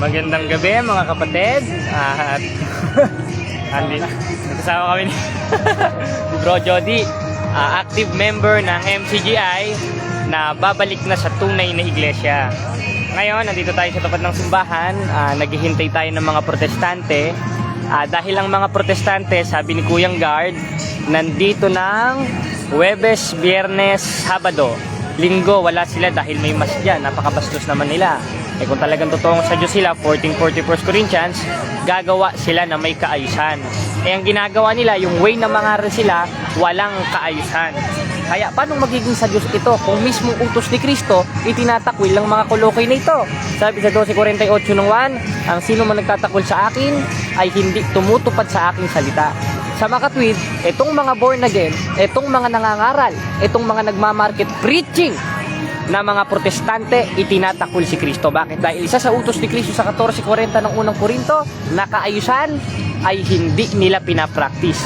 Magandang gabi mga kapatid. At nagkasama kami ni Bro Jody, active member ng MCGI na babalik na sa tunay na iglesia. Ngayon, nandito tayo sa tapat ng simbahan. Naghihintay tayo ng mga protestante. Dahil ang mga protestante, sabi ni Kuyang Guard, nandito ng Huwebes, Biyernes, Sabado. Linggo, wala sila dahil may mas dyan. Napakabastos naman nila. Kung talagang totoong sa Diyos sila, 14:40 1 Corinthians, gagawa sila na may kaayusan. Ang ginagawa nila, yung way na mangaral sila, walang kaayusan. Kaya paano magiging sa Diyos ito kung mismo utos ni Kristo itinatakwil ng mga kolokay na ito? Sabi sa 12:48 ng 1, ang sino man nagtatakwil sa akin ay hindi tumutupad sa aking salita. Sa makatwid, itong mga born again, itong mga nangangaral, itong mga nagmamarket preaching na mga protestante, itinatakwil si Kristo. Bakit? Dahil isa sa utos ni Kristo sa 14:40 ng unang Korinto, na kaayusan ay hindi nila pinapractice.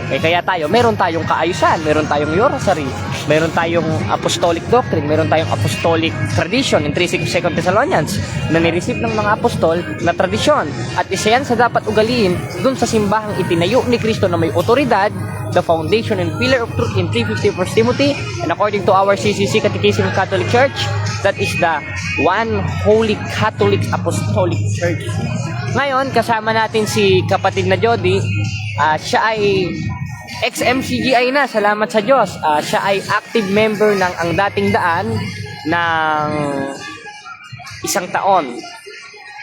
Kaya tayo, meron tayong kaayusan, meron tayong rosary, meron tayong apostolic doctrine, meron tayong apostolic tradition in 3:2 Thessalonians na nireceive ng mga apostol na tradisyon. At isa yan sa dapat ugaliin dun sa simbahang itinayo ni Kristo na may otoridad, the foundation and pillar of truth in 3:50 1 Timothy, and according to our CCC Catechism Catholic Church, that is the one holy Catholic Apostolic Church. Ngayon, kasama natin si kapatid na Jody. Siya ay ex-MCGI na, salamat sa Diyos. Siya ay active member ng Ang Dating Daan ng 1 taon.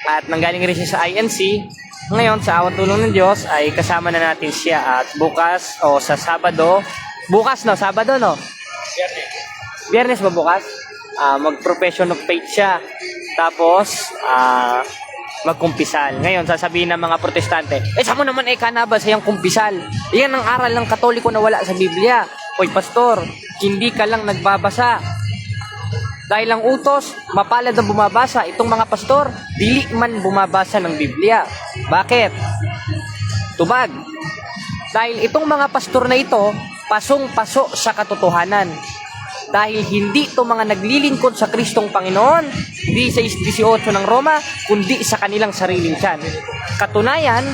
At nanggaling rin siya sa INC. Ngayon, sa awang tulong ng Diyos, ay kasama na natin siya. At bukas, o sa Sabado, bukas no, Sabado no? Biyernes ba bukas? Mag-profession of faith siya. Tapos, magkumpisal. Ngayon, sasabihin ng mga protestante, sa mo naman kanaba sa iyang kumpisal. Iyan ang aral ng Katoliko na wala sa Biblia. Hoy, pastor, hindi ka lang nagbabasa. Dahil ang utos, mapalad ang bumabasa. Itong mga pastor, dili man bumabasa ng Biblia. Bakit? Tubag. Dahil itong mga pastor na ito, pasong-paso sa katotohanan. Dahil hindi ito mga naglilingkod sa Kristong Panginoon, di sa 18 ng Roma, kundi sa kanilang sariling tiyan. Katunayan,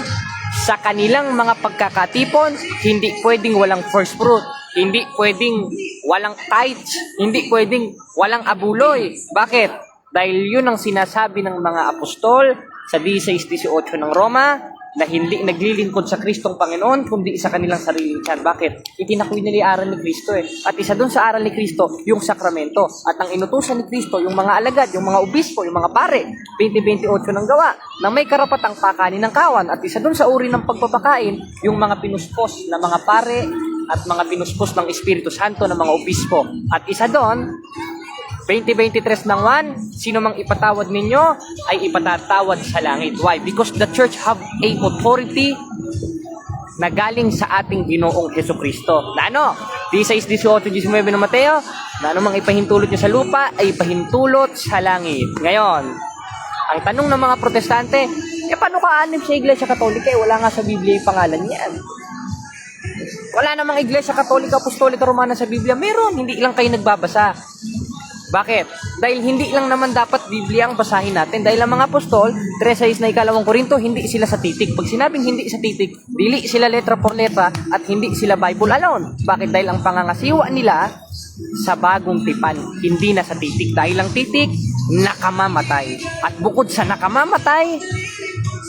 sa kanilang mga pagkakatipon, hindi pwedeng walang first fruit, hindi pwedeng walang tithes, hindi pwedeng walang abuloy. Bakit? Dahil yun ang sinasabi ng mga apostol sa 16:18 ng Roma, na hindi naglilingkod sa Kristong Panginoon kundi sa kanilang sariling tiyan. Bakit? Itinakwil nila yung aral ni Kristo At isa doon sa aral ni Kristo, yung sakramento. At ang inutusan ni Kristo, yung mga alagad, yung mga obispo, yung mga pare, 20:28 ng gawa, na may karapatang pakanin ng kawan. At isa doon sa uri ng pagpapakain, yung mga pinuspos na mga pare at mga pinuspos ng Espiritu Santo ng mga obispo. At isa doon, 20:23 ng 1, sino mang ipatawad ninyo ay ipatatawad sa langit. Why? Because the church have a authority na galing sa ating Ginoong Jesucristo. Na ano? 16:18-19 ng Mateo, na ano mang ipahintulot nyo sa lupa ay ipahintulot sa langit. Ngayon, ang tanong ng mga protestante, paano ka anib sa Iglesia Katolika? Wala nga sa Biblia yung pangalan niyan. Wala namang Iglesia Katolika, Apostolika, Romana sa Biblia. Meron, hindi lang kayo nagbabasa. Bakit? Dahil hindi lang naman dapat Biblia ang basahin natin. Dahil ang mga apostol, 3:6 na 2 Korinto, hindi sila sa titik. Pag sinabing hindi sa titik, dili sila letra por letra at hindi sila Bible alone. Bakit? Dahil ang pangangasiwa nila sa bagong tipan, hindi na sa titik. Dahil ang titik, nakamamatay. At bukod sa nakamamatay,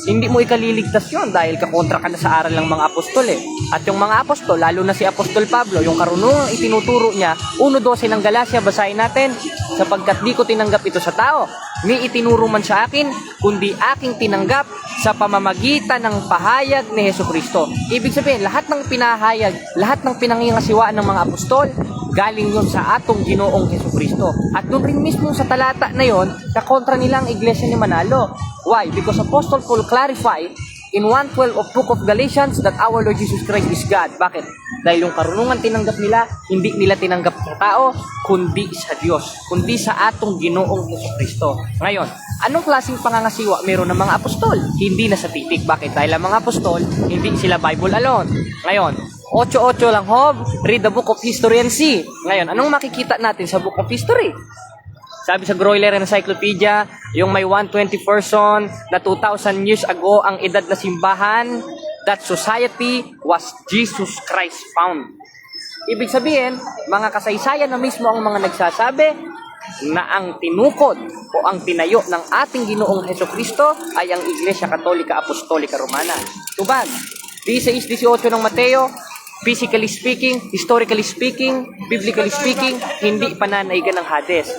hindi mo ikaliligtas yun dahil kakontra ka na sa aral ng mga apostol At yung mga apostol, lalo na si Apostol Pablo, yung karunungang itinuturo niya, 1:12 ng Galacia, basahin natin, sapagkat di ko tinanggap ito sa tao, ni itinuro man sa akin, kundi aking tinanggap sa pamamagitan ng pahayag ni Jesucristo. Ibig sabihin, lahat ng pinahayag, lahat ng pinangingasiwaan ng mga apostol, galing yun sa atong Ginoong Jesucristo. At doon rin mismo sa talata na yon, kakontra nila ang iglesia ni Manalo. Why? Because Apostle Paul clarified in 1:12 of Book of Galatians that our Lord Jesus Christ is God. Bakit? Dahil yung karunungan tinanggap nila, hindi nila tinanggap sa tao, kundi sa Diyos, kundi sa atong Ginoong Jesucristo. Ngayon, anong klaseng pangangasiwa meron ng mga apostol? Hindi na sa titik. Bakit? Dahil ang mga apostol, hindi sila Bible alone. Ngayon, 8:8 lang, Hob, read the book of history and see. Ngayon, anong makikita natin sa book of history? Sabi sa Groyler Encyclopedia, yung may 120 person na 2,000 years ago ang edad na simbahan, that society was Jesus Christ found. Ibig sabihin, mga kasaysayan na mismo ang mga nagsasabi na ang tinukod o ang tinayo ng ating Ginoong Hesukristo ay ang Iglesia Katolika Apostolika Romana. Tubag, 16:18 ng Mateo, physically speaking, historically speaking, biblically speaking, hindi pananaigan ng Hades.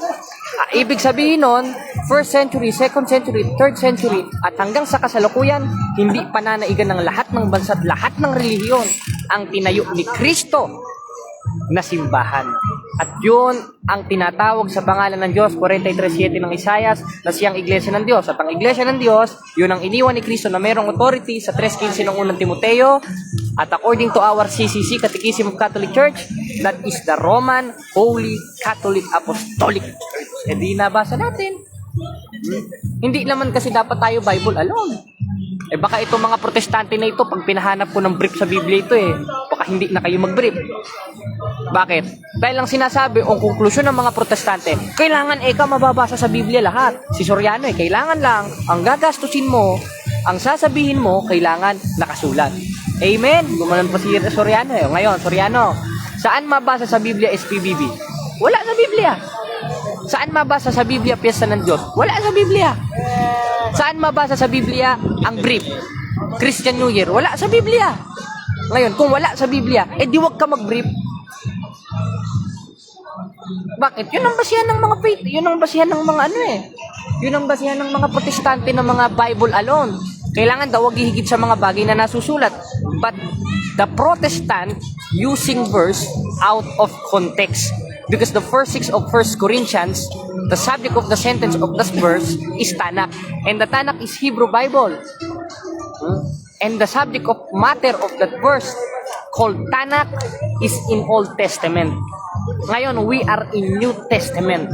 Ibig sabihin nun, 1st century, 2nd century, 3rd century, at hanggang sa kasalukuyan, hindi pananaigan ng lahat ng bansa at lahat ng relihiyon ang tinayo ni Kristo na simbahan. At yun ang tinatawag sa pangalan ng Diyos, 43:7 ng Isaias, na siyang Iglesia ng Diyos. At ang Iglesia ng Diyos, yun ang iniwan ni Kristo na mayroong authority sa 3:15 ng unang Timoteo. At according to our CCC, Catechism of Catholic Church, that is the Roman Holy Catholic Apostolic Church. E di nabasa natin. Hindi naman kasi dapat tayo Bible alone. Eh baka itong mga protestante na ito, pag pinahanap ko ng brief sa Biblia ito baka hindi na kayo mag-brief. Bakit? Dahil lang sinasabi, ang konklusyon ng mga protestante, kailangan mababasa sa Biblia lahat. Si Soriano kailangan lang, ang gagastusin mo, ang sasabihin mo, kailangan nakasulat. Amen? Gumanon pa si Soriano Ngayon, Soriano, saan mabasa sa Biblia SPBB? Wala sa Biblia. Saan mabasa sa Biblia piyesta ng Diyos? Wala sa Biblia. Saan mabasa sa Biblia ang brief? Christian New Year? Wala sa Biblia. Ngayon, kung wala sa Biblia, di wag ka mag-brief. Bakit? Yun ang basihan ng mga faith. Yun ang basihan ng mga Yun ang basihan ng mga protestante ng mga Bible alone. Kailangan daw wag ihigit sa mga bagay na nasusulat. But the Protestant using verse out of context. Because the first 6 of 1 Corinthians, the subject of the sentence of this verse is Tanakh. And the Tanakh is Hebrew Bible. And the subject of matter of that verse called Tanakh is in Old Testament. Ngayon, we are in New Testament.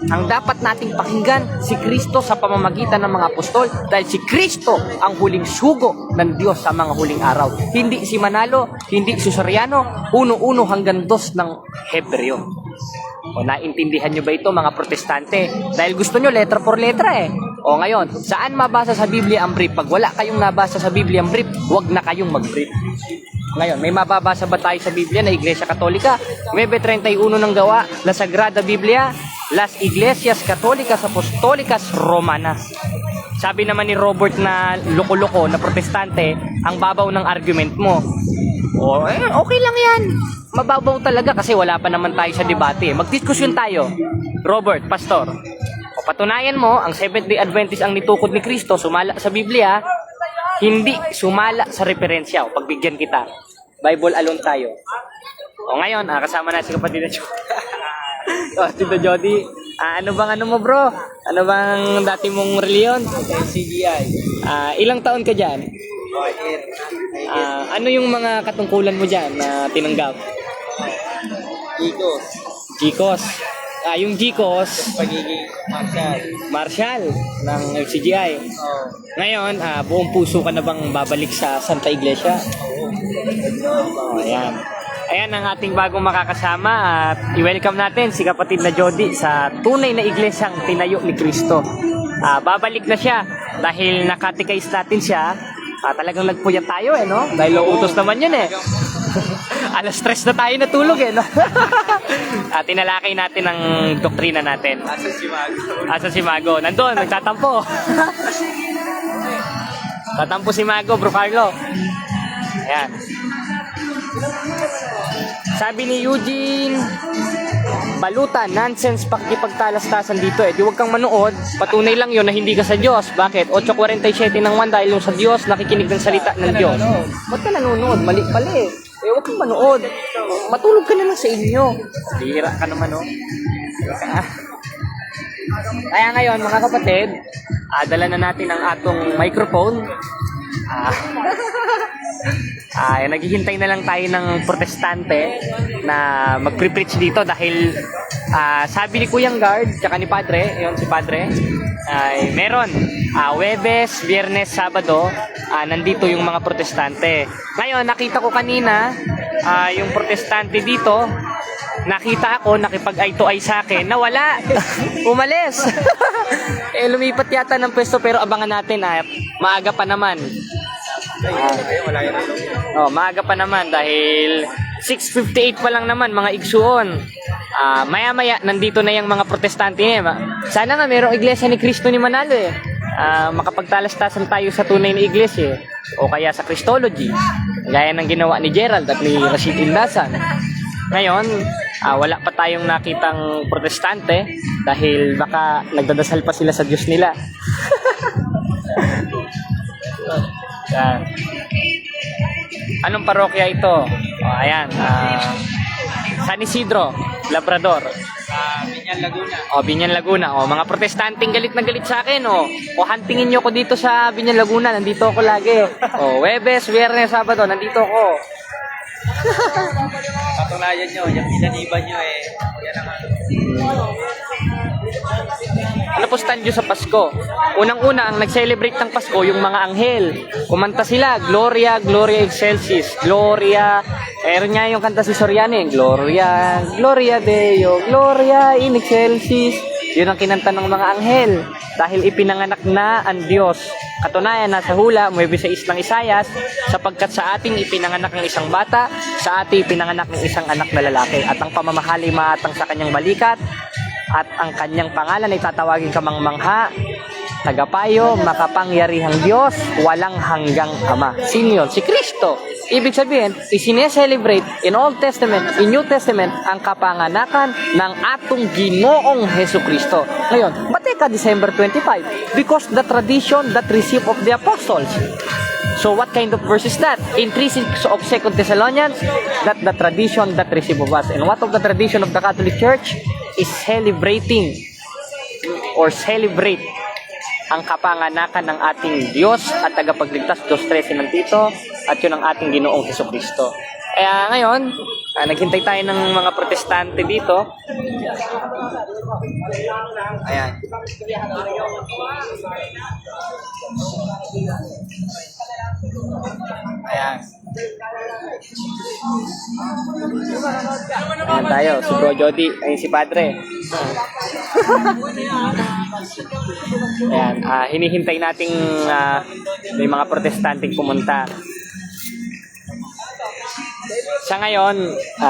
Ang dapat nating pakinggan, si Kristo sa pamamagitan ng mga apostol, dahil si Kristo ang huling sugo ng Diyos sa mga huling araw. Hindi si Manalo, hindi si Soriano, 1:1 hanggang 2 ng Hebreo. O naintindihan nyo ba ito mga protestante? Dahil gusto nyo letra por letra O ngayon, saan mabasa sa Biblia ang brief? Pag wala kayong nabasa sa Biblia ang brief, huwag na kayong mag-brief. Ngayon, may mababasa ba tayo sa Biblia na Iglesia Katolika? 9:31 ng gawa, La Sagrada Biblia, Las Iglesias Católicas Apostólicas Romanas. Sabi naman ni Robert na loko-loko na protestante, ang babaw ng argument mo. Okay lang yan. Mababaw talaga kasi wala pa naman tayo sa debate. Magdiskusyon tayo. Robert, pastor, patunayan mo, ang Seventh-day Adventist ang nitukod ni Kristo, sumala sa Biblia, hindi sumala sa referensya. Pagbigyan kita. Bible alone tayo. Ngayon, kasama na si kapatid na Jody. Tito Jody, ano mo bro? Ano bang dati mong reliyon? CGI. Ilang taon ka dyan? Ano yung mga katungkulan mo dyan na tinanggap? Gikos. Yung Gikos, Pagiging Marshal ng CGI. Ngayon, buong puso ka na bang babalik sa Santa Iglesia? Ayan. Ayan ang ating bagong makakasama at i-welcome natin si kapatid na Jody sa tunay na iglesyang tinayo ni Kristo. Babalik na siya dahil nakatikais natin siya. Talagang nagpuyat tayo no? Dahil utos naman yun Alas 3 na tayo natulog no? Tinalakay natin ang doktrina natin. Asa si Mago? Nandun, nagtatampo. Tatampo si Mago, Bro Carlo. Ayan. Sabi ni Eugene Balutan, nonsense pakipagtalastasan dito di wag kang manood, patunay lang yon na hindi ka sa Diyos. Bakit? 8:47 ng 1 dahil yung sa Diyos nakikinig ng salita ng Diyos. Ba't ka nanonood? Mali pala wag kang manood. Matulog ka na lang sa inyo. Bihira ka naman Kaya ngayon mga kapatid, dala na natin ang atong microphone. Naghihintay na lang tayo ng protestante na magpre-preach dito dahil sabi ni Kuyang Guard tsaka ni Padre, yun si Padre, meron Huwebes, Biyernes, Sabado, nandito yung mga protestante. Ngayon nakita ko kanina yung protestante dito nakita ako, nakipag eye to eye sa akin, nawala. Umalis. Lumipat yata ng pwesto, pero abangan natin, maaga pa naman. Maaga pa naman dahil 6:58 pa lang naman, mga igsuon. Maya-maya, nandito na yung mga protestante niya. Sana nga mayroong iglesia ni Cristo ni Manalo makapagtalastasan tayo sa tunay na iglesia o kaya sa Christology, gaya ng ginawa ni Gerald at ni Rashid Indasan. Ngayon, wala pa tayong nakitang protestante dahil baka nagdadasal pa sila sa Diyos nila. Yan. Anong parokya ito? Ayan, San Isidro, Labrador. Binyan Laguna. Binyan Laguna. Mga protestanteng galit na galit sa akin. Huntingin nyo ko dito sa Binyan Laguna. Nandito ako lagi. Webes, Wiyernes, Sabado. Nandito ako. Patunayan nyo, yung pinaniban nyo yan ang Ano po stand nyo sa Pasko? Unang-una, ang nag-celebrate ng Pasko, yung mga anghel. Kumanta sila, Gloria, Gloria Excelsis, Gloria. Meron nga yung kanta si Soriano, Gloria, Gloria Deo, Gloria in Excelsis. Yun ang kinanta ng mga anghel. Dahil ipinanganak na ang Diyos. Katunayan, nasa hula, 9:6 ng Isayas, sapagkat sa ating ipinanganak ng isang bata, sa ating ipinanganak ng isang anak na lalaki. At ang pamamahali maatang sa kanyang balikat, at ang kanyang pangalan ay tatawagin kamangmangha, tagapayo, makapangyarihang Diyos, walang hanggang Ama. Sino yun? Si Kristo. Ibig sabihin, isineselebrate in Old Testament, in New Testament, ang kapanganakan ng atong Ginoong Hesus Kristo. Ngayon, ba't December 25? Because the tradition that received of the apostles. So what kind of verse is that? In 3:6 of 2 Thessalonians, that the tradition that received of us. And what of the tradition of the Catholic Church is celebrating or celebrate ang kapanganakan ng ating Diyos at tagapagligtas, Diyos 13 nandito, at yun ang ating Ginoong Jesucristo. Kaya ngayon, naghintay tayo ng mga protestante dito. Ayan. Ayan. Ayan tayo, si Bro Jody, ayun si Padre. Ayan, hinihintay nating may mga protestanteng pumunta. Sa ngayon,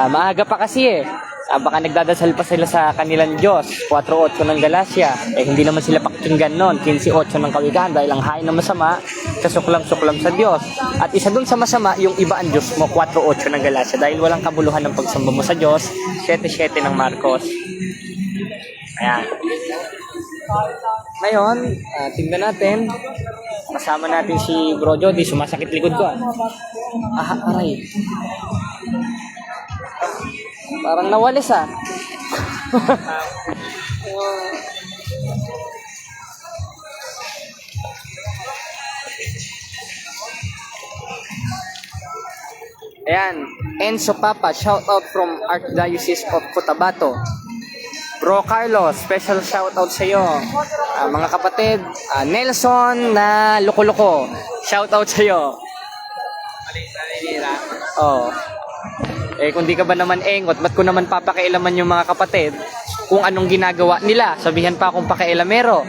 maaga pa kasi baka nagdadasal pa sila sa kanilang Diyos. 4:8 ng Galacia. Hindi naman sila pakinggan nun. 15:8 ng Kawikaan dahil ang hain na masama, kasuklam-suklam sa Diyos. At isa dun sa masama, yung iba ang Diyos mo, 4:8 ng Galacia. Dahil walang kabuluhan ng pagsamba mo sa Diyos, 7:7 ng Marcos. Ayan. Ngayon, tingnan natin. Kasama natin si Bro Jody. Sumasakit likod ko. Aray. Parang nawalis Ayan, Enzo Papa, shout out from Archdiocese of Cotabato. Bro Carlos, special shout out sa iyo. Mga kapatid, Nelson na Loko-Loko, shout out sa iyo. Kung di ka ba naman engot, ba't ko naman papakailaman yung mga kapatid kung anong ginagawa nila? Sabihan pa akong pakailamero.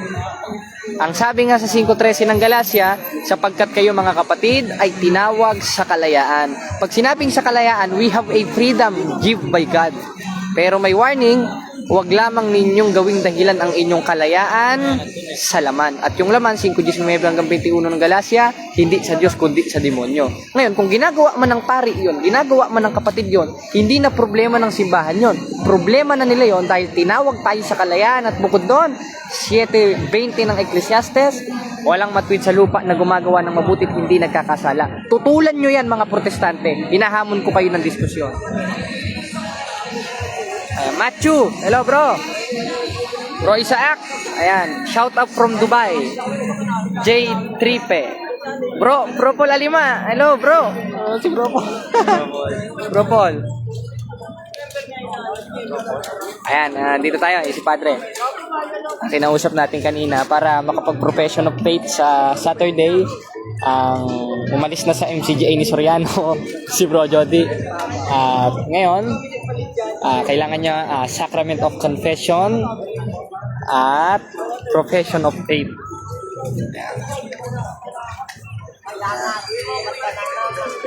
Ang sabi nga sa 5:13 ng Galacia, sapagkat kayo mga kapatid ay tinawag sa kalayaan. Pag sinabing sa kalayaan, we have a freedom given by God. Pero may warning, huwag lamang ninyong gawing dahilan ang inyong kalayaan sa laman. At yung laman, 5:19 hanggang 21 ng Galacia, hindi sa Diyos kundi sa demonyo. Ngayon, kung ginagawa man ng pari yun, ginagawa man ng kapatid yun, hindi na problema ng simbahan yun. Problema na nila yun dahil tinawag tayo sa kalayaan at bukod doon, 7:20 ng Ecclesiastes, walang matuwid sa lupa na gumagawa ng mabuti at hindi nagkakasala. Tutulan nyo yan mga protestante. Hinahamon ko kayo ng diskusyon. Matthew, hello bro. Bro Isaac, ayan, shout out from Dubai. J. Tripe. Bro Paul Alima, hello bro. Si Bro Paul. Bro Paul. Ayan, dito tayo, si Padre. Kinausap natin kanina para makapag-profession of faith sa Saturday. Umalis na sa MCGA ni Soriano si Bro Jody. At ngayon, Kailangan niya Sacrament of Confession at Profession of Faith.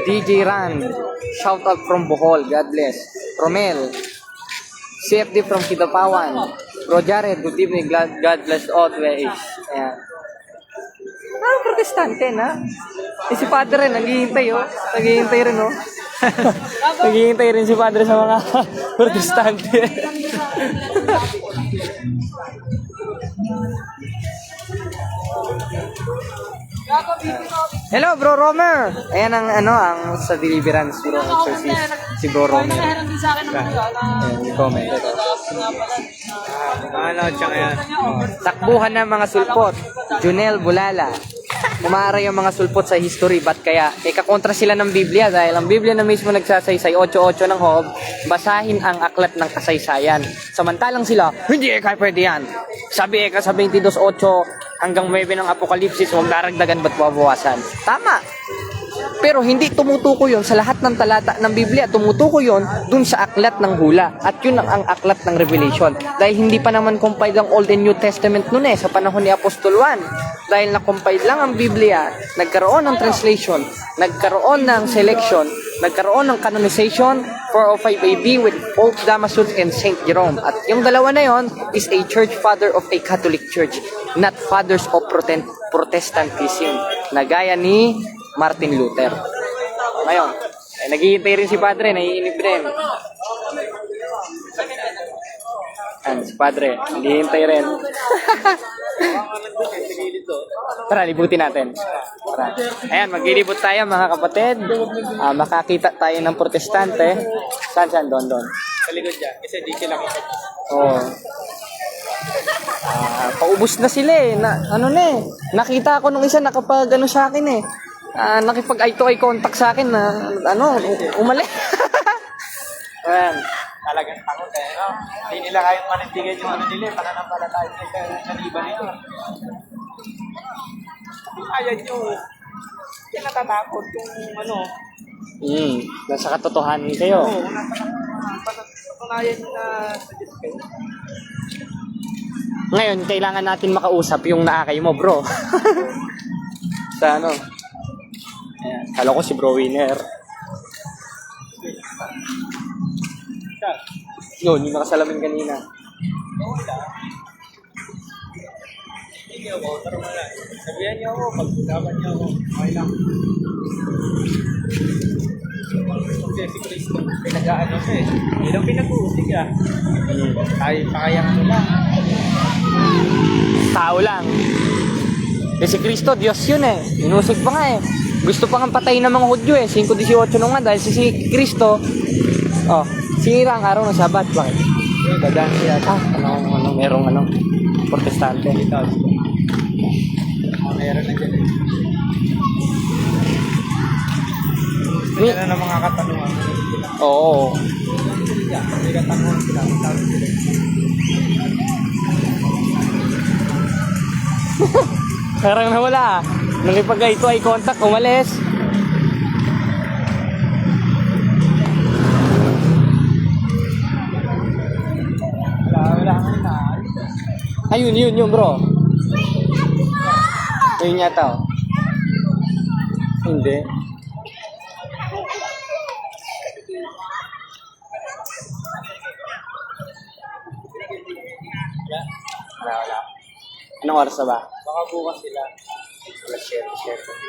DJ Rand, shout out from Bohol, God bless. Romel, CFD from Kidapawan. Bro Jared, good evening, God bless all ways. Ayan. Protestante na. Si Padre rin, naghihintay oh. Naghihintay rin oh. Naghihintay rin si Padre sa mga protestante. Hello Bro Romer. Ayan ang ang sa deliverance bro si Bro Romer. Ayan, i-comment. Ano siya ngayon? Takbuhan ng mga sulpot. Junel Bulala. Umaaray ang mga sulpot sa history. Ba't kaya? Kakontra sila ng Biblia dahil ang Biblia na mismo nagsasaysay 8:8 ng Hob, basahin ang aklat ng kasaysayan. Samantalang sila, hindi pwede yan. Sabi sa 22:8 hanggang 9 ng Apokalipsis, huwag daragdagan ba't babawasan. Tama. Pero hindi tumutuko yon sa lahat ng talata ng Biblia. Tumutuko yon dun sa aklat ng hula. At yun ang aklat ng Revelation. Dahil hindi pa naman compiled ang Old and New Testament nun sa panahon ni Apostol Juan. Dahil na-compiled lang ang Biblia, nagkaroon ng translation, nagkaroon ng selection, nagkaroon ng canonization 405 AD with Pope Damasus and Saint Jerome. At yung dalawa na yon is a church father of a Catholic Church, not fathers of Protestantism, na gaya ni Martin Luther. Ngayon, naghihintay rin si Padre, naiinip rin. Si Padre, naghihintay rin. Tara, libutin natin. Tara. Ayan, maglilibot tayo mga kapatid. Makakita tayo ng protestante. Saan? Doon. Sa likod dyan. Kasi di sila kita. Oo. Paubos na sila nakita ko nung isa nakapag sa akin nakipag eye to eye contact sa akin na umali. Ayan. Talagang takot no? Hindi nila kayang manindigan yung nila, pananampalataya nila sa iba nito. Ayaw nyo. Hindi natatakot kung Nasa katotohanan kayo. Oo, patunayan nyo na sa Diyos kayo. Ngayon, kailangan natin makausap yung naakay mo, bro. Sa Ayan. Kala ko si Bro Winner. Yun, yung nakasalamin kanina. Hindi ako, taro mo na. Sabihan niyo ako, pag-usapan niyo ako. Okay lang. Kasi si Cristo, pinag-aano siya Hindi lang pinag-uusig Pakayang lang. Tao lang. Si Cristo, Diyos yun Inusig pa nga Gusto pa nga patayin ng mga Hudyo 5:18 nung nga dahil si Cristo sinira ang araw ng Sabat. Bakit? Dadaan siya. Merong protestante. Meron na dyan Meron na mga katanungan. Oo. May katanungan sila. Parang nawala Nalipag ito ay contact, umalis. Wala na. Ayun, yun bro. Ayun yata Hindi. Wala. Anong oras na ba? Baka bukas sila.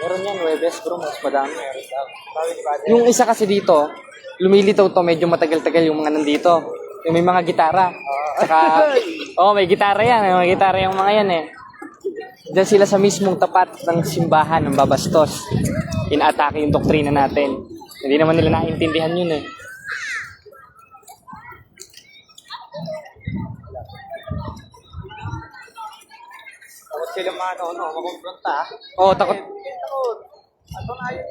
Meron yan, Webes bro, mas madami. Yung isa kasi dito, lumilitaw to, medyo matagal-tagal yung mga nandito. Yung may mga gitara. Saka, may gitara yan. May mga gitara yung mga yan Diyan sila sa mismong tapat ng simbahan ng babastos. Inaatake yung doktrina natin. Hindi naman nila naiintindihan yun Takot sila makumpronta. Oo, takot. Ano na yun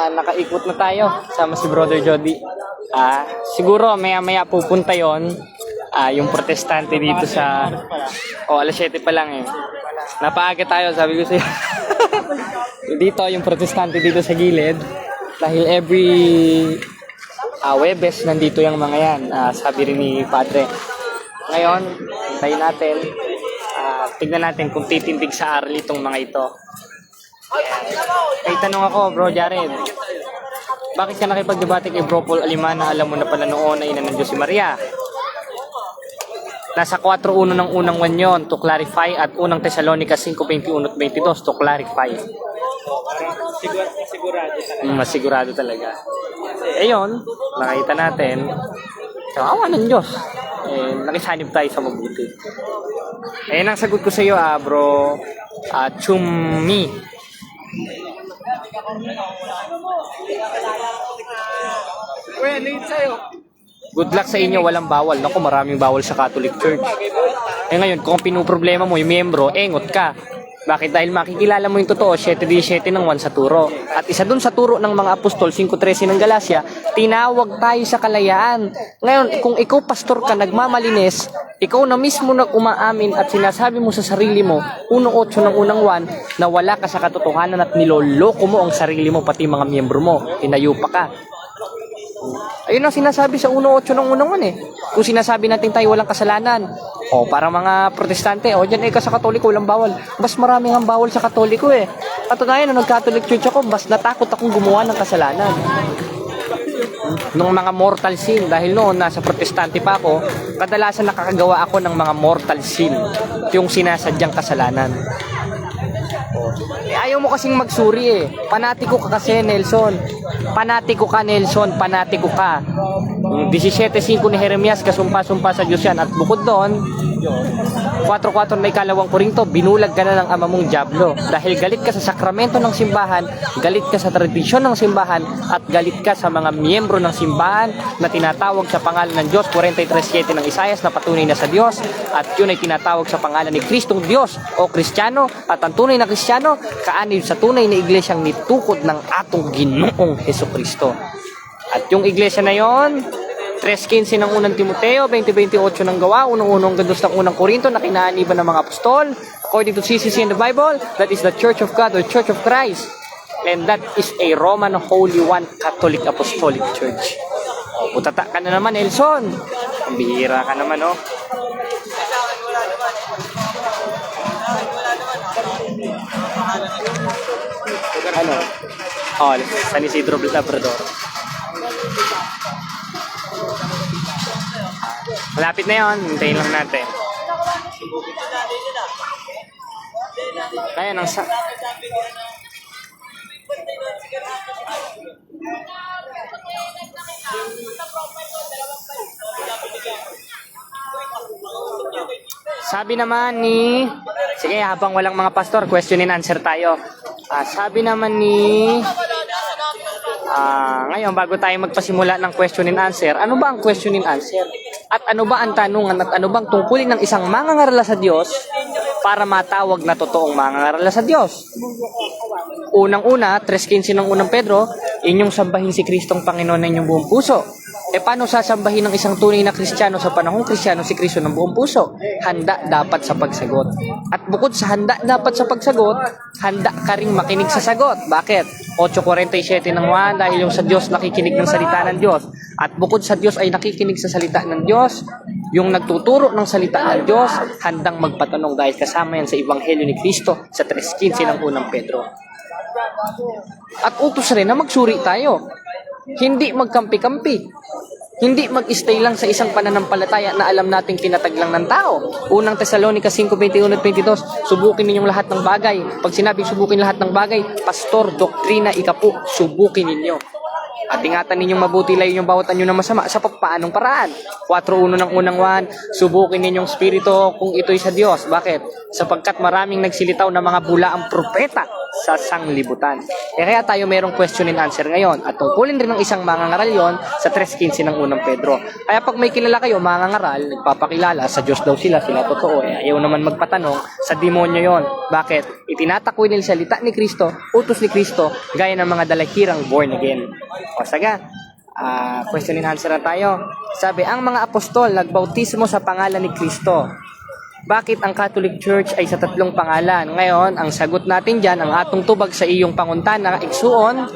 Nakaikot na tayo sama si Brother Jody. Siguro maya-maya pupunta yon yung protestante dito sa alas 7 pa lang Napaaga tayo, sabi ko sa'yo. Dito, yung protestante dito sa gilid. Dahil every Webes, nandito yung mga yan. Sabi rin ni Padre. Ngayon, hintayin natin. Tignan natin kung titindig sa aral itong mga ito. May tanong ako, Bro Jared. Bakit ka nakipagdebate kay Bro Paul Aliman na alam mo na pala noon na ina ng Diyos si Maria? Nasa 4.1 ng unang 1 yun, to clarify, at unang Thessalonica 5.21 at 22, to clarify. Sigurado talaga. Masigurado talaga. Ayun, nakita natin, kawawa ng Diyos. Nakisanib tayo sa mabuti. Ayun ang sagot ko sa iyo, Bro Chumi. Good luck sa inyo, walang bawal. Naku, maraming bawal sa Catholic Church. Ngayon, kung pinuproblema mo yung miyembro, engot ka. Bakit? Dahil makikilala mo yung totoo, 7:17 ng 1 sa turo. At isa dun sa turo ng mga apostol, 5:13 ng Galacia, tinawag tayo sa kalayaan. Ngayon, kung ikaw pastor ka, nagmamalinis, ikaw na mismo umaamin at sinasabi mo sa sarili mo, 1:8 ng unang 1, na wala ka sa katotohanan at niloloko mo ang sarili mo, pati mga miyembro mo, tinayupa ka. Ayun ang sinasabi sa 1:8 ng unang 1 Kung sinasabi natin tayo walang kasalanan, parang mga protestante, dyan ka sa katoliko, walang bawal. Mas maraming ang bawal sa katoliko Katunayan, nung nag-Catholic Church ako, mas natakot akong gumawa ng kasalanan. Nung mga mortal sin, dahil noon nasa protestante pa ako, kadalasan nakakagawa ako ng mga mortal sin, yung sinasadyang kasalanan. Ayaw mo kasing magsuri Panatiko ka kasi, Nelson. Panatiko ka, Nelson. Panatiko ka. 17:5 ni Jeremias, kasumpa-sumpa sa Diyos yan. At bukod doon, 4:4 na ikalawang Korinto, binulag ka na ng ama mong Diablo. Dahil galit ka sa sakramento ng simbahan, galit ka sa tradisyon ng simbahan, at galit ka sa mga miyembro ng simbahan na tinatawag sa pangalan ng Diyos, 43:7 ng Isaias, na patunay na sa Diyos, at yun ay tinatawag sa pangalan ni Kristong Diyos o Kristiyano, at ang tunay na Kristiyano, kaanib sa tunay na iglesyang nitukod ng atong Ginoong Hesukristo. At yung iglesia na yon, 3:15 ng unang Timoteo, 20:28 ng Gawa, 1:1 hanggang 2 ng unang Korinto, na kinaaniban ng mga apostol. According to CCC in the Bible, that is the Church of God or Church of Christ. And that is a Roman Holy One Catholic Apostolic Church. Utata ka na naman, Elson. Ang bihira ka naman, Ano? San Isidro Labrador. Malapit na yon, hintayin lang natin. Kaya sabi naman ni, sige, habang walang mga pastor, question and answer tayo. Sabi naman ni, ngayon bago tayo magpasimula ng question and answer, ano ba ang question and answer? At ano ba ang tanungan at ano bang tungkulin ng isang mangangaral sa Diyos para matawag na totoong mangangaral sa Diyos? Unang-una, 3:15 ng unang Pedro, inyong sambahin si Kristong Panginoon ng inyong buong puso. Paano sasambahin ng isang tunay na Kristiyano sa panahong Kristiyano si Kristo ng buong puso? Handa dapat sa pagsagot. At bukod sa handa dapat sa pagsagot, handa ka ring makinig sa sagot. Bakit? 8:47 ng 1, dahil yung sa Diyos nakikinig ng salita ng Diyos. At bukod sa Diyos ay nakikinig sa salita ng Diyos, yung nagtuturo ng salita ng Diyos, handang magpatanong dahil kasama yan sa Ebanghelyo ni Kristo sa 3:15 ng unang Pedro. At utos rin na magsuri tayo. Hindi magkampi-kampi. Hindi mag-stay lang sa isang pananampalataya na alam nating tinatag lang ng tao. Unang Thessalonica 5:21 at 22, subukin ninyong lahat ng bagay. Pag sinabing subukin lahat ng bagay, pastor, doktrina, ikapu, subukin ninyo. At ingatan ninyong mabuti layo yung bawat anyo na masama sa paanong paraan. 4:1 ng unang 1, subukin ninyong spirito kung ito'y sa Diyos. Bakit? Sapagkat maraming nagsilitaw na mga bulaang propeta sa sanglibutan. Kaya tayo mayroong question and answer ngayon. At tungkulin rin ng isang mangangaral yon sa 3:15 ng unang Pedro. Kaya pag may kilala kayo, mangangaral, nagpapakilala, sa Diyos daw sila totoo. Ayaw naman magpatanong, sa demonyo yon. Bakit? Itinatakwil nila salita ni Kristo, utos ni Kristo, gaya ng mga dalahirang born again. O saga, question and answer na tayo. Sabi, ang mga apostol nagbautismo sa pangalan ni Kristo. Bakit ang Catholic Church ay sa tatlong pangalan? Ngayon, ang sagot natin dyan, ang atong tubag sa iyong panguntana, igsuon,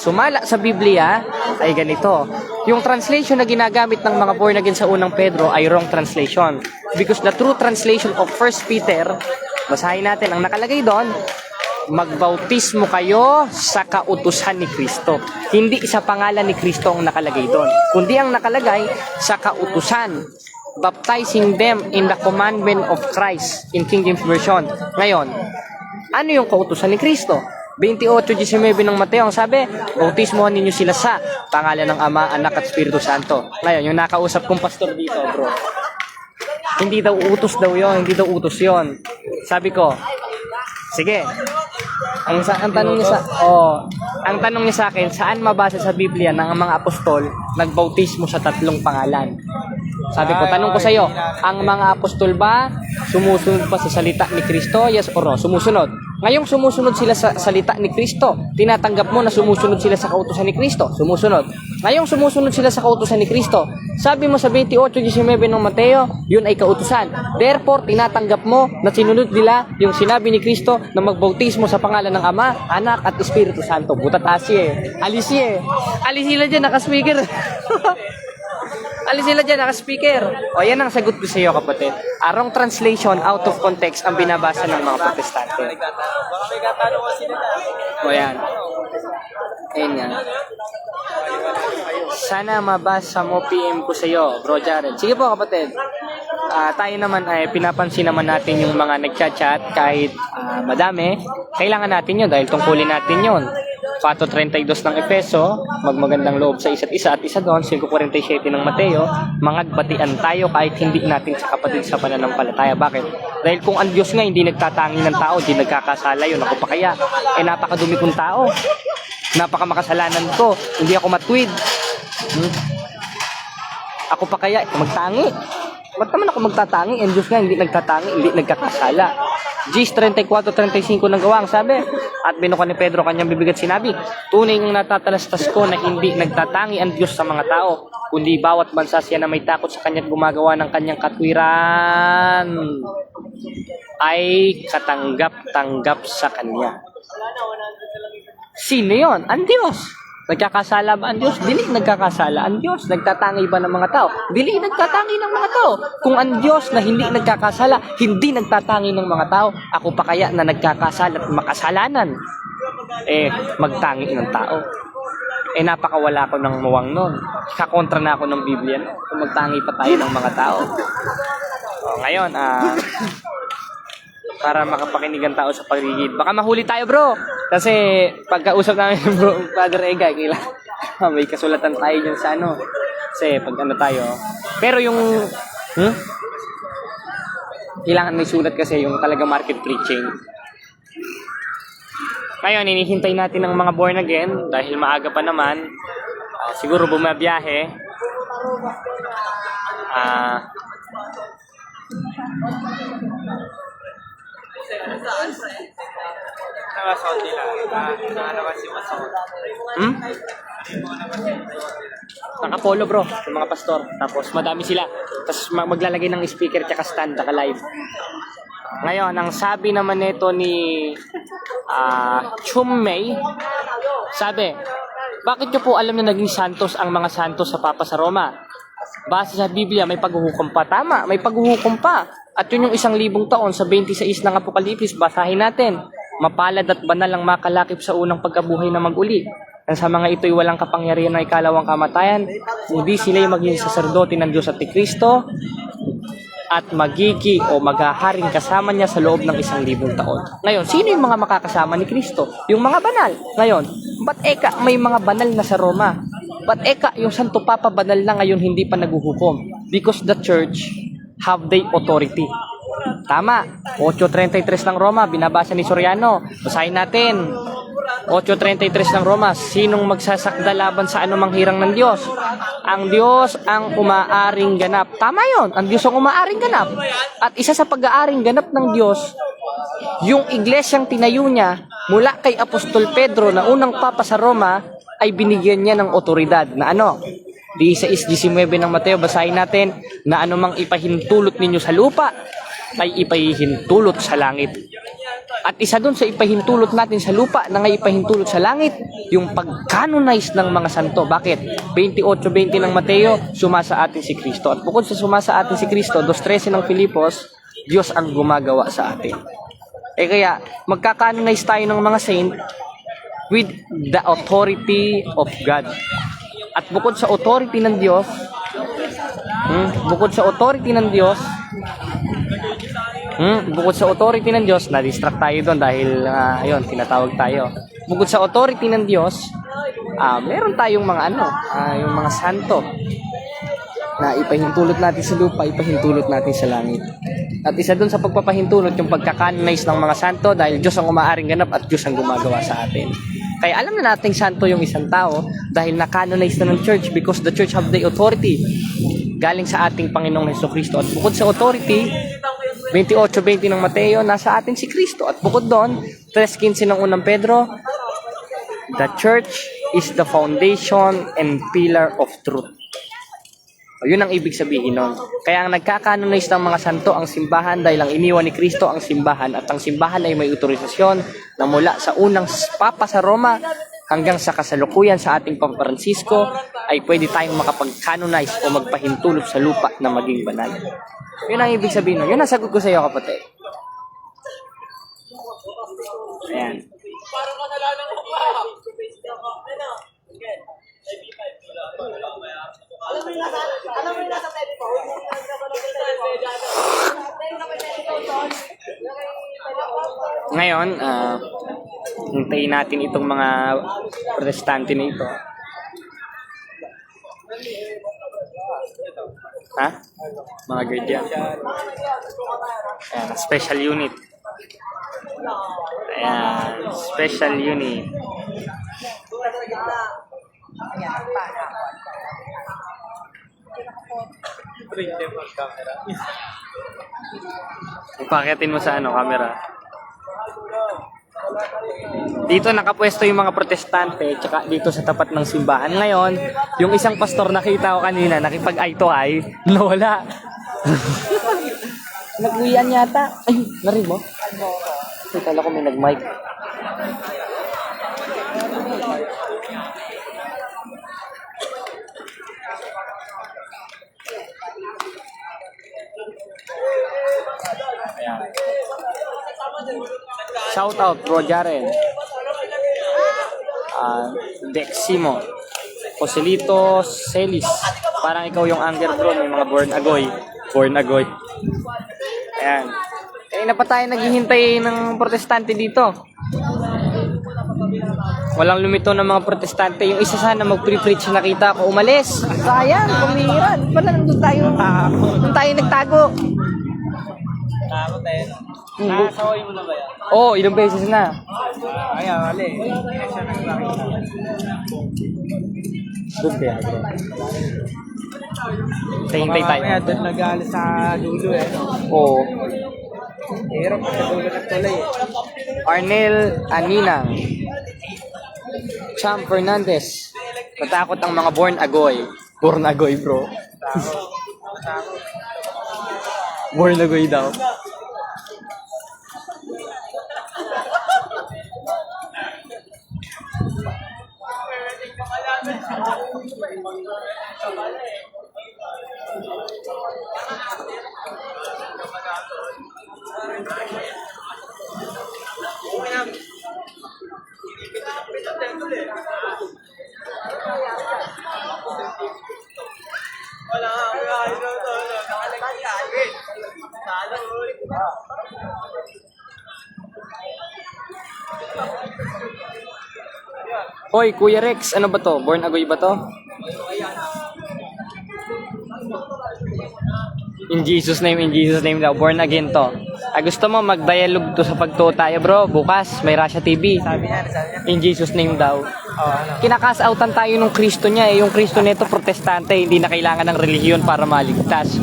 sumala sa Biblia, ay ganito. Yung translation na ginagamit ng mga born again sa unang Pedro ay wrong translation. Because the true translation of 1 Peter, basahin natin, ang nakalagay doon, magbautismo kayo sa kautusan ni Kristo. Hindi sa pangalan ni Kristo ang nakalagay doon, kundi ang nakalagay sa kautusan. Baptizing them in the commandment of Christ in King James Version. Ngayon, ano yung kautusan ni Kristo? 28:19 ng Mateo ang sabi, bautismohan ninyo sila sa pangalan ng Ama, Anak at Espiritu Santo. Ngayon, yung nakausap kong pastor dito, bro, hindi daw utos daw yon, hindi daw utos yon. Sabi ko, sige. Ang tanong niya ang tanong niya sa akin, saan mabasa sa Biblia na ang mga apostol nagbautismo sa tatlong pangalan? Sabi ko, tanong ko sa iyo, ang mga apostol ba sumusunod pa sa salita ni Kristo? Yes or no? Sumusunod. Ngayong sumusunod sila sa salita ni Kristo, tinatanggap mo na sumusunod sila sa kautusan ni Kristo? Sumusunod. Ngayong sumusunod sila sa kautusan ni Kristo, sabi mo sa 28:19 ng Mateo, yun ay kautusan. Therefore, tinatanggap mo na sinunod nila yung sinabi ni Kristo na magbautismo sa pangalan ng Ama, Anak at Espiritu Santo. Butat asye. Alisi eh. Alisi sila dyan, naka-speaker. Alis sila dyan, naka-speaker. O, yan ang sagot ko sa iyo, kapatid. Wrong translation, out of context, ang binabasa ng mga protestante. Baka may katanungan sila. O, yan. Ayan yan. Sana mabasa mo PM ko sa iyo, Bro Jared. Sige po, kapatid. Tayo naman ay pinapansin naman natin yung mga nagchat-chat kahit madami. Kailangan natin yun dahil tungkulin natin yun. 4:32 ng Efeso, magmagandang loob sa isa't isa at isa doon, 5:47 ng Mateo, mangagbatian tayo kahit hindi natin sa kapatid sa pananampalataya. Bakit? Dahil kung ang Diyos nga hindi nagtatangi ng tao, hindi nagkakasala yun, ako pa kaya? Napakadumi kong tao. Napakamakasalanan ko. Hindi ako matwid. Ako pa kaya magtangi? Ba't naman ako magtatangi? Ang Diyos nga hindi nagtatangi, hindi nagkakasala. Gis 34:35 ng Gawang sabi, at binuka ni Pedro kanyang bibigat sinabi, tunay ng natatalastas ko na hindi nagtatangi ang Diyos sa mga tao, kundi bawat bansa siya na may takot sa kanya't gumagawa ng kanyang katwiran ay katanggap-tanggap sa kanya. Sino yon? Ang Diyos. Nagkakasala ba ang Diyos? Dili nagkakasala ang Diyos. Nagtatangi ba ng mga tao? Dili nagtatangi ng mga tao. Kung ang Diyos na hindi nagkakasala, hindi nagtatangi ng mga tao, ako pa kaya na nagkakasala at makasalanan? Magtangi ng tao. Napakawala ko ng muwang nun. Kakontra na ako ng Biblia no? Kung magtangi pa tayo ng mga tao. Ngayon, para makapakinigan tao sa paligid. Baka mahuli tayo, bro. Kasi pagkausap namin bro, Father Ega, may kasulatan tayo dyan sa ano. Kasi pag ano tayo. Pero yung kailangan may sulat kasi yung talaga market preaching. Ngayon, hinihintay natin ng mga born again dahil maaga pa naman. Siguro bumabiyahe. Nakasahod nila. Nakanaman si Masahod. Nakapolo bro, yung mga pastor. Tapos madami sila. Tapos maglalagay ng speaker tsaka stand, naka-live. Ngayon, ang sabi naman nito ni Chummay, sabi, bakit nyo po alam na naging santos ang mga santos sa Papa sa Roma? Base sa Biblia, may paghuhukom pa. Tama, may paghuhukom pa. At yun yung 1,000 taon sa 26 ng Apokalipsis, basahin natin. Mapalad at banal ang makalakip sa unang pagkabuhay na mag-uli. At sa mga ito'y walang kapangyarihan na ikalawang kamatayan, kundi sila'y maging saserdote ng Diyos at ni Kristo, at magigi o maghaharing kasama niya sa loob ng 1,000 taon. Ngayon, sino yung mga makakasama ni Kristo? Yung mga banal. Ngayon, ba't may mga banal na sa Roma? Ba't yung Santo Papa banal na ngayon hindi pa naguhukom? Because the church have the authority. Tama. 8:33 ng Roma, binabasa ni Soriano. Basahin natin. 8:33 ng Roma, sinong magsasakda laban sa anumang hirang ng Diyos? Ang Diyos ang umaaring ganap. Tama yon, ang Diyos ang umaaring ganap. At isa sa pag-aaring ganap ng Diyos, yung iglesyang tinayo niya mula kay Apostol Pedro na unang papa sa Roma, ay binigyan niya ng otoridad na ano? 16:19 ng Mateo, basahin natin, na anumang ipahintulot ninyo sa lupa ay ipahihintulot sa langit. At isa doon sa ipahintulot natin sa lupa na ngay ipahintulot sa langit, yung pag-canonize ng mga santo. Bakit? 28:20 ng Mateo, sumasa atin si Kristo. At bukod sa sumasa atin si Kristo, 2:13 ng Filipos, Diyos ang gumagawa sa atin. Kaya, magka-canonize tayo ng mga saint with the authority of God. At bukod sa authority ng Diyos, na-distract tayo doon dahil, ayun, tinatawag tayo. Bukod sa authority ng Diyos, meron tayong mga yung mga santo na ipahintulot natin sa lupa, ipahintulot natin sa langit. At isa doon sa pagpapahintulot yung pagka-canonize ng mga santo dahil Diyos ang umaaring ganap at Diyos ang gumagawa sa atin. Kaya alam na nating santo yung isang tao dahil na-canonize na ng church because the church have the authority galing sa ating Panginoong Jesucristo. At bukod sa authority, 28:20 ng Mateo, nasa atin si Kristo. At bukod doon, 3:15 ng unang Pedro, the church is the foundation and pillar of truth. Yun ang ibig sabihin nun. Kaya ang nagka-canonize ng mga santo ang simbahan dahil ang iniwan ni Kristo ang simbahan at ang simbahan ay may otorisasyon na mula sa unang Papa sa Roma hanggang sa kasalukuyan sa ating Papa Francisco ay pwede tayong makapag-canonize o magpahintulot sa lupa na maging banal. Yun ang ibig sabihin nun. Yun ang sagot ko sa iyo, kapatid. Ayan. Ngayon, hintayin natin itong mga protestante na ito. Ha? Mga guardian. Ayan, special unit. Ayan, special unit. Ipakitin mo sa camera. Dito nakapwesto yung mga protestante tsaka dito sa tapat ng simbahan. Ngayon, yung isang pastor nakita ko kanina, nakipag-eye to eye, nawala. Nag-uwian yata. Ay, narinig mo? Ay, kala ko may nag-mic. Ayan. Shout out bro Jaren. Deximo. Joselito Celis. Parang ikaw yung anger bro, may mga born agoy. Ayan. Na pa tayo naghihintay ng protestante dito. Walang lumito ng mga protestante. Yung isa sana mag-pre-preach, nakita ko umalis. Sayang, pumira. Wala, nandun tayo nagtago. Takot tayo. Saway mo na ba yan? Oo, ilang beses na. Ay, mali. Hindi na siya nagpakita. Good kaya. Hintay tayo. Mamaya doon nag-alis sa dulo Oo. Hirap sa dulo ng tulay Arnel Aninang. Cham Fernandez. Natakot ang mga born agoy. Born agoy bro. Born agoy daw. Hoy, Kuya Rex, ano ba to? Born agoy ba to? In Jesus name daw. Born again to. Gusto mo mag-dialogue to sa pagtuo tayo bro? Bukas, may Russia TV. Sabi niya. In Jesus name daw. Ano? Kinakas-outan tayo ng Kristo niya. Yung Kristo nito protestante, hindi na kailangan ng relihiyon para maligtas.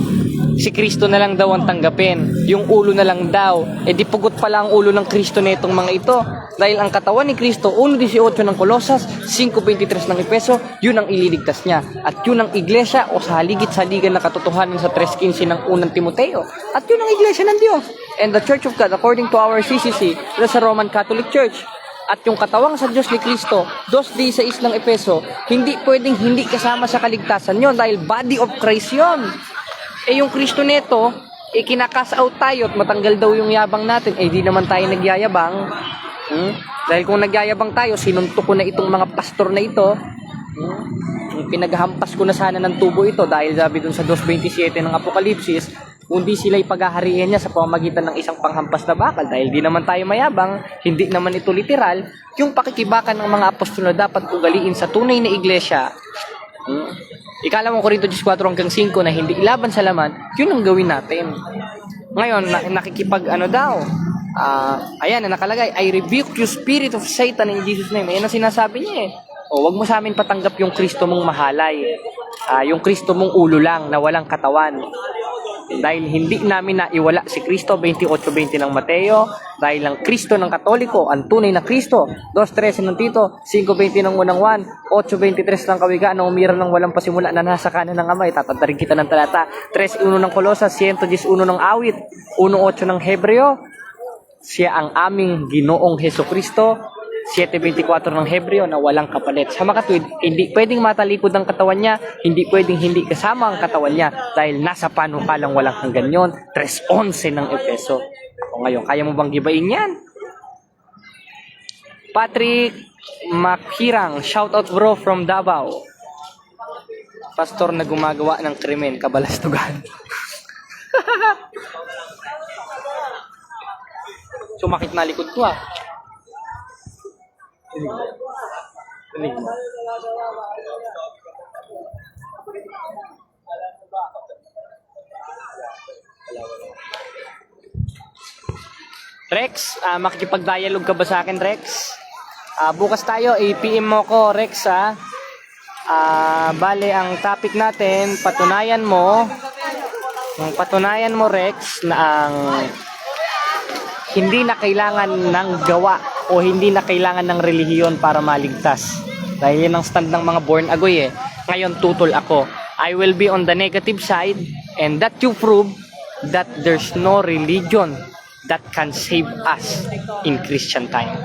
si Kristo na lang daw ang tanggapin. Yung ulo na lang daw. Eh di pugot pala ang ulo ng Kristo netong mga ito. Dahil ang katawan ni Kristo, 1.18 ng Colosas, 5.23 ng Efeso, yun ang ililigtas niya. At yun ang iglesia o sa haligit-saligan na katotohanan sa 3.15 ng unang Timoteo. At yun ang iglesia ng Diyos. And the Church of God, according to our CCC, sa Roman Catholic Church. At yung katawang sa Diyos ni Kristo, 2:16 ng Efeso, hindi pwedeng hindi kasama sa kaligtasan yon dahil body of Christ yon. Eh yung Kristo neto, kinakas out tayo at matanggal daw yung yabang natin, eh di naman tayo nagyayabang. Dahil kung nagyayabang tayo, sinuntok ko na itong mga pastor na ito. Pinaghampas ko na sana ng tubo ito dahil sabi dun sa 2:27 ng Apokalipsis, kundi sila ipaghaharian niya sa pamamagitan ng isang panghampas na bakal. Dahil di naman tayo mayabang, hindi naman ito literal, yung pakikibakan ng mga apostol na dapat ugaliin sa tunay na iglesia. Ikala mo Korinto 14:5 na hindi ilaban sa laman, yun ang gawin natin. Ngayon, nakikipag ano daw, ayan na nakalagay, I rebuke you spirit of Satan in Jesus' name. Ayan ang sinasabi niya eh. O, wag mo sa amin patanggap yung Kristo mong mahalay. Yung Kristo mong ulo lang na walang katawan. Dahil hindi namin naiwala si Kristo, 28:20 ng Mateo. Dahil ang Kristo ng Katoliko, ang tunay na Kristo. 2:13 ng Tito, 5:20 ng unang Juan, 8:23 ng Kawigaan, na umira ng walang pasimula na nasa kanan ng Ama. Tatadarin kita ng talata. 3:1 ng Kolosas, 111 ng Awit, 1:8 ng Hebreo. Siya ang aming Ginoong Hesukristo. 7:24 ng Hebreo na walang kapalit. Sa makatwid, hindi pwedeng matalikod ang katawan niya, hindi pwedeng hindi kasama ang katawan niya dahil nasa panukalang walang hanggan yun. 3:11 ng Efeso. O ngayon, kaya mo bang gibain yan? Patrick Makhirang, shout out bro from Davao. Pastor na gumagawa ng krimen, kabalastugan. Sumakit na likod ko ah. Rex, makikipag-dialogue ka ba sa akin, Rex? Bukas tayo, i-PM mo ko, Rex, ha? Bale, ang topic natin, patunayan mo, Rex, na ang hindi na kailangan ng gawa o hindi na kailangan ng relihiyon para maligtas. Dahil yun ang stand ng mga born agoy eh. Ngayon tutol ako. I will be on the negative side and that you prove that there's no religion that can save us in Christian time.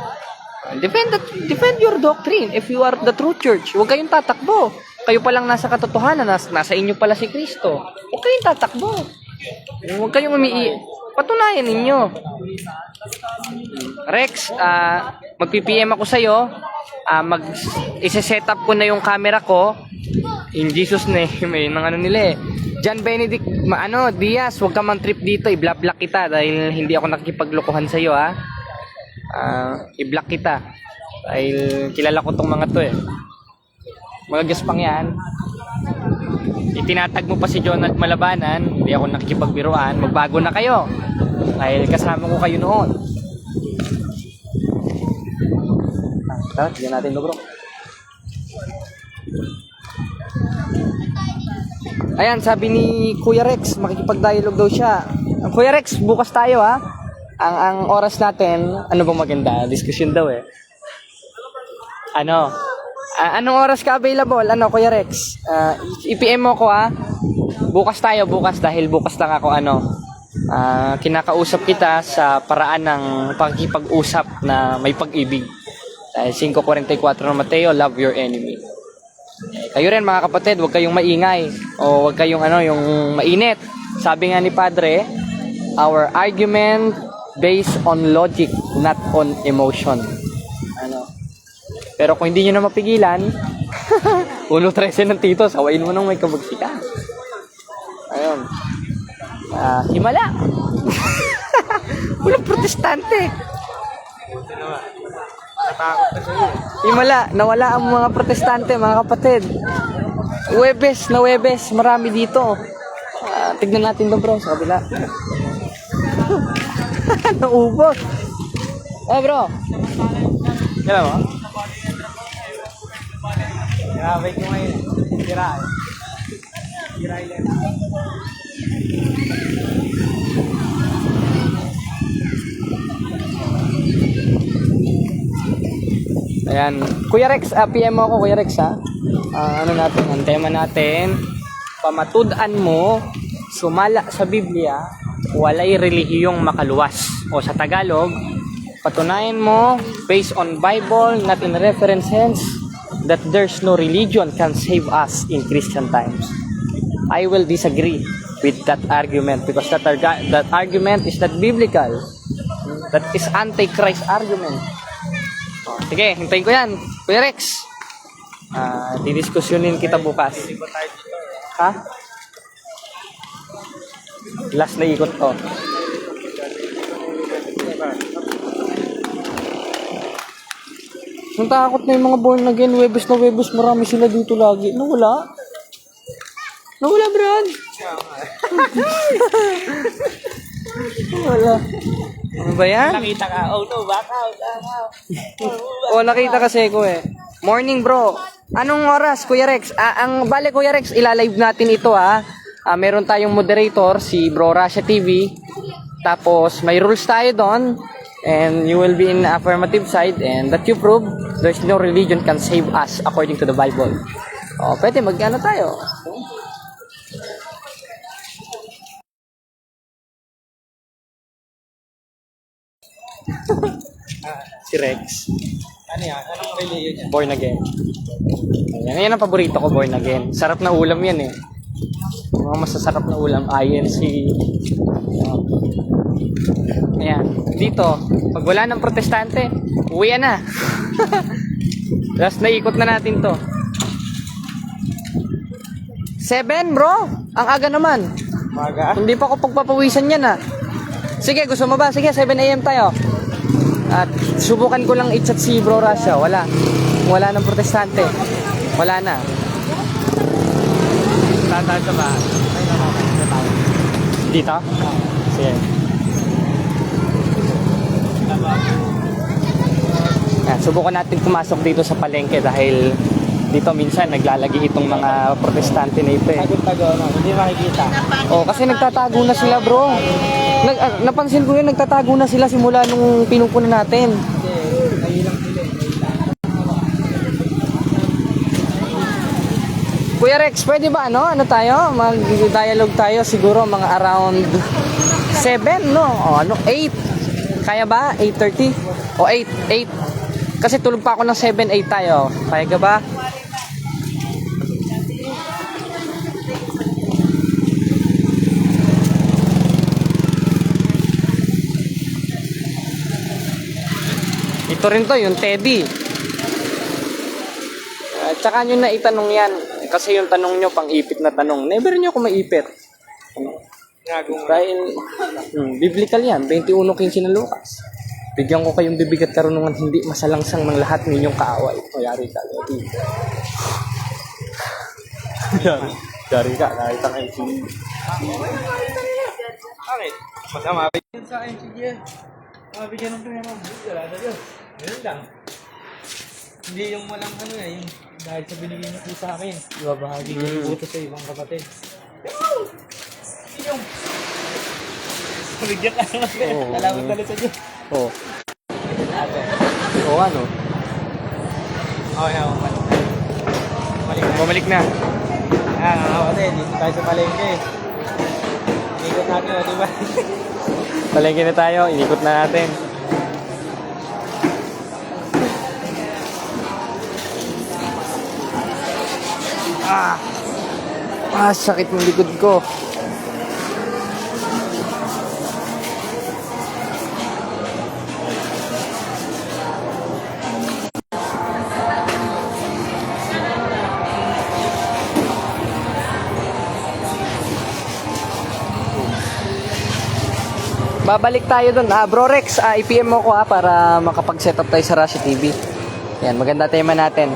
Defend your doctrine if you are the true church. Huwag kayong tatakbo. Kayo palang nasa katotohanan, nasa inyo pala si Kristo. Huwag kayong tatakbo. Huwag kayong patunayan ninyo. Rex, magpi-PM ako sa'yo. Isa-set up ko na yung camera ko. In Jesus name, ng ano nila eh. John Benedict, Diaz, huwag ka man trip dito. I-block kita dahil hindi ako nakikipaglokohan sa'yo ha. I-block kita. Dahil kilala ko tong mga to eh. Mga gaspang yan. Itinatag mo pa si Jonald Malabanan, hindi ako nakikipagbiruan, magbago na kayo. Dahil kasama ko kayo noon. Tara, tignan natin ito bro. Ayan, sabi ni Kuya Rex, makikipag-dialogue daw siya. Kuya Rex, bukas tayo ha. Ang oras natin, ano bang maganda? Discussion daw eh. Anong oras ka available? Kuya Rex? I-PM mo ko ha. Bukas tayo, dahil bukas lang ako kinakausap kita sa paraan ng pagkipag-usap na may pag-ibig. 5:44 ng Mateo, love your enemy. Kayo rin mga kapatid, huwag kayong maingay o huwag kayong yung mainit. Sabi nga ni Padre, our argument based on logic, not on emotion. Pero kung hindi nyo na mapigilan, 1:13 ng Tito, sawain mo nang may kabagsikan. Ayun. Himala. Walang protestante. Himala, nawala ang mga protestante, mga kapatid. Huwebes, marami dito. Tignan natin doon bro, sa kabila. Naubos. Bro. Kailan mo? Grabe ko ngayon. Tira yan. Ayan. Kuya Rex, PM mo ako, Kuya Rex, ha? Ano natin, ang tema natin, pamatudan mo, sumala sa Biblia, walay relihiyong makaluwas. O sa Tagalog, patunayan mo, based on Bible, not in references, that there's no religion can save us in Christian times. I will disagree with that argument because that argument is not biblical. That is anti-Christ argument. Sige, hintayin ko yan. Kuya Rex. Didiskusyonin kita bukas. Ha? Last na ikot to. Ang takot na yung mga born again. Webes na webes. Marami sila dito lagi. Nawala? Nawala, Brad? Nawala. Ano ba yan? Nakita ka, oh no, back out. Oh, nakita kasi ko eh. Morning, bro. Anong oras, Kuya Rex? Bale, Kuya Rex, ilalive natin ito, ha. Meron tayong moderator, si Bro Rasha TV. Tapos, may rules tayo doon. And you will be in affirmative side. And that you prove, there's no religion can save us according to the Bible. Oh, pwede, mag-ano tayo. Si Rex. Ano yan? Anong religion yan? Born again. Ayan, yan ang paborito ko, born again. Sarap na ulam yan eh. Mga masasarap na ulam, INC. Ayan, dito, pag wala ng protestante, uwi na. Last na ikot na natin to. 7, bro. Ang aga naman. Maga? Hindi pa ako pagpapawisan yan, ah. Sige, gusto mo ba? Sige, 7 AM tayo. At subukan ko lang i-chat si Bro Rasha. Wala. Wala ng protestante. Wala na. Tatawag ka ba? Dito? Sige. Yan, subukan natin pumasok dito sa palengke dahil dito minsan naglalagi itong mga protestante na ito eh. Tago, no? Hindi makikita. Oh, kasi nagtatago na sila, bro. Napansin ko yun, nagtatago na sila simula nung pinupunan natin. Kuya Rex, pwede ba ano tayo? Mag-dialogue tayo siguro mga around 7, no? O ano, 8. Kaya ba? 8:30? O 8. Kasi tulog pa ako ng 7, 8 tayo. Kaya ka ba? Ito rin to, yung Teddy. At saka nyo na itanong yan. Kasi yung tanong nyo, pang-ipit na tanong. Never nyo ako maipit. Dahil, biblical yan. 21:15 ng Lucas. Bigyan ko kayong bibig at karunungan, hindi masalangsang ng lahat ng inyong kaaway. O, yari ka. Yari ka. Nakita kayo si... Bakit? Magkamabit yun sa akin, sige. Mabigyan ng pera mo. Wala na yun. Ganun lang. Hindi yung walang ano eh. Yung dahil sa binigay niyo po sa akin. Ibabahagi ko yung buto sa ibang kapatid. Yung... Mabigyan ka naman kayo. Salamat pala sa Diyos. Oo. Oo, ano? Okay na, Bumalik na. Kapatid, dito tayo sa palengke. Ikot natin, di ba? Palengke na tayo. Inikot na natin. Sakit ng likod ko. Babalik tayo dun. Bro Rex, i-PM mo ko para makapag-set up tayo sa Rasha TV. Yan, maganda tema natin.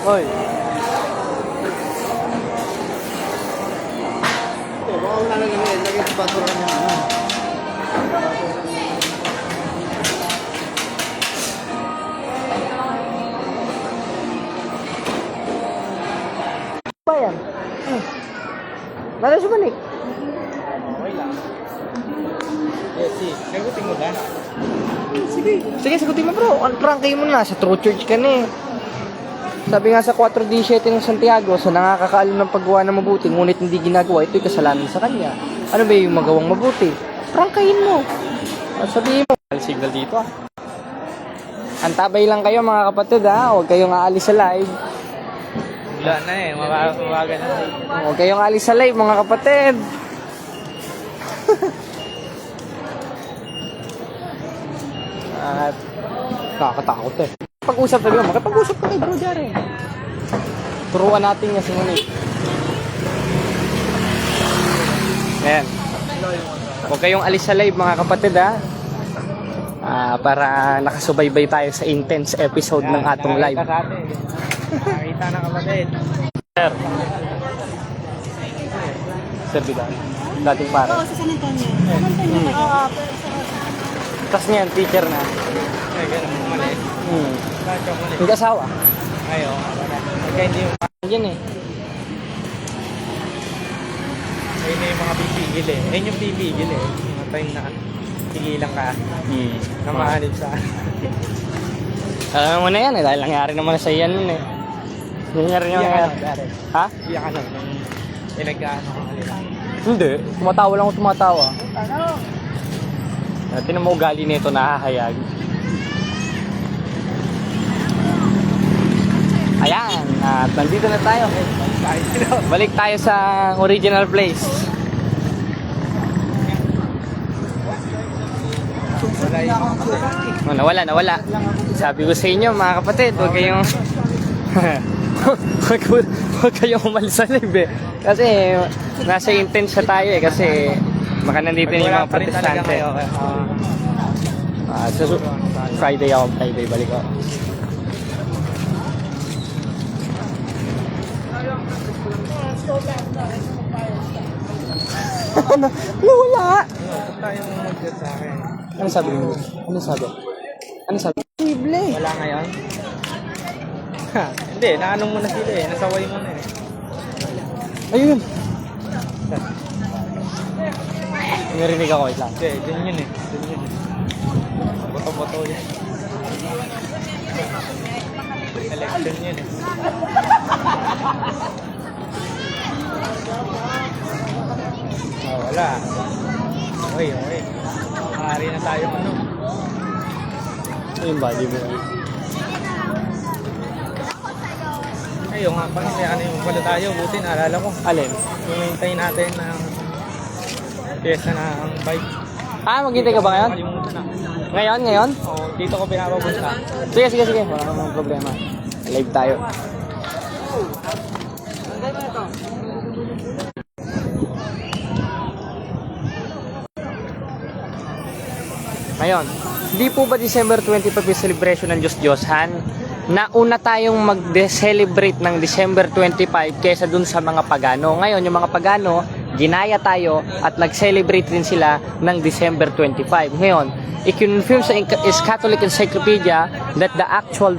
Hoy. Baka wala lang yun. Lagyan sa basura niya. Nala sumalik. Okay lang. Yes, si. Sagutin mo ba? Sige, sagutin mo bro. Prangkay mo na. Sa True Church ka na eh. Sabi nga sa 4:17 ng Santiago, sa nakakaalam ng paggawa ng mabuti, ngunit hindi ginagawa, ito'y kasalanan sa kanya. Ano ba yung magawang mabuti? Prangkayin mo. At sabihin mo, signal dito ah. Antabay lang kayo mga kapatid ha. Huwag kayong aalis sa live. Wala na eh. Mawagan na. Huwag kayong aalis sa live mga kapatid. At nakakatakot eh. Pag-usap sabi mo, makapag-usap ka kay bro Jare. Turuan natin niya si Monique. Ayan. Huwag kayong alis sa live mga kapatid ha. Para nakasubaybay tayo sa intense episode ng atong live. Nakakita na kapatid. Sir. Sir Vidal. Dating pare. Oo, sa San Antonio. San Antonio kayo. Tapos niyan, teacher na. Ay, ganun. Mali. Bakit ka mali? Yung asawa. Ayaw. Pagka hindi yung Yan eh. ayun na yung mga pipigil eh. Ayun yung pipigil eh. Mga time na tigilan ka na mahalip sa Alam mo na yan eh, dahil nangyari naman sa iyan nun eh. Nangyari yung nangyari. Ha? Iyak ka na nung pinag-ano ko kanila. Hindi. Tumatawa lang ako tumatawa. Tinan mo ugali nito, nakahayag. Ayan, at nandito na tayo. Balik tayo sa original place. Wala yung Oh, nawala. Sabi ko sa inyo mga kapatid, huwag kayong huwag kayong umalis sa live eh. Kasi nasa intense na tayo eh. Kasi baka nandito na yung mga protestante. So, Friday balik ako. Wala. Huwag tayong mag-get sa akin. Ano sabi mo? Ano sabi? Posible. Wala ngayon? Ha, hindi, naanong mo na sila eh. Nasaway mo na eh. Ayun. Narinig ako, wait lang. Hindi, dun yun eh. Dun yun eh. Boto-boto yun. Election yun eh. Oh, wala. Okay. Maaari na tayo ano. Ayun ba, di ba? Ayun nga pa, ano yung pala tayo. Buti naalala ko. Alin? Yung hintayin natin ng pyesa na ang bike. Maghintay ka ba ngayon? Kalimutan na. Ngayon? Oo, dito ko pinapapunta. Sige. Wala namang problema. Live tayo. Ngayon, di po ba December 25 yung celebration ng Diyos-Diyosan? Nauna tayong mag-celebrate ng December 25 kaysa dun sa mga pagano. Ngayon, yung mga pagano, ginaya tayo at nag-celebrate din sila ng December 25. Ngayon, i-confirm sa Catholic Encyclopedia that the actual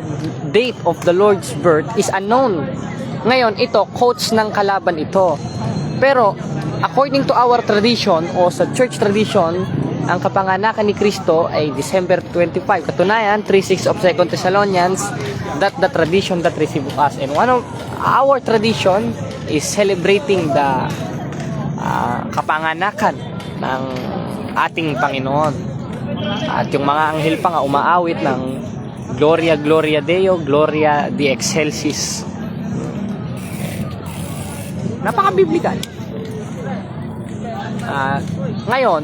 date of the Lord's birth is unknown. Ngayon, ito, quotes ng kalaban ito. Pero, according to our tradition o sa church tradition, ang kapanganakan ni Kristo ay December 25. Katunayan, 3:6 of 2 Thessalonians, that the tradition that received us. And one of our tradition is celebrating the kapanganakan ng ating Panginoon. At yung mga anghel pa nga umaawit ng Gloria, Gloria Deo, Gloria de Excelsis. Napaka-biblical. Ngayon,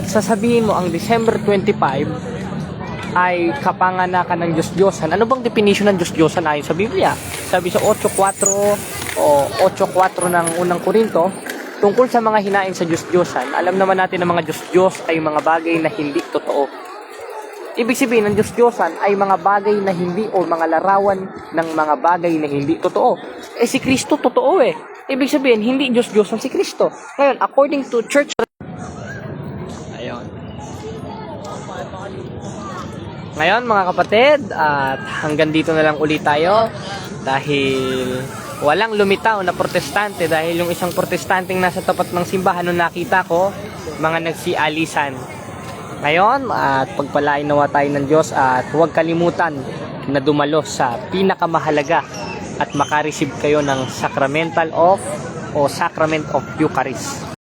sasabihin mo ang December 25 ay kapanganakan ng Diyos-Diyosan. Ano bang definition ng Diyos-Diyosan ayon sa Biblia? Sabi sa 8:4 o 8:4 ng unang Korinto, tungkol sa mga hinaing sa Diyos-Diyosan, alam naman natin na mga Diyos-Diyos ay mga bagay na hindi totoo. Ibig sabihin ng Diyos-Diyosan ay mga bagay na hindi o mga larawan ng mga bagay na hindi totoo. Si Kristo totoo eh. Ibig sabihin, hindi Diyos-Diyosan si Kristo. Ngayon, according to church... Ayun. Ngayon, mga kapatid, at hanggang dito na lang ulit tayo dahil walang lumitaw na protestante dahil yung isang protestanteng nasa tapat ng simbahan nung nakita ko, mga nagsialisan. Ngayon, at pagpalain nawa tayo ng Diyos at huwag kalimutan na dumalo sa pinakamahalaga at makareceive kayo ng Sacrament of Eucharist.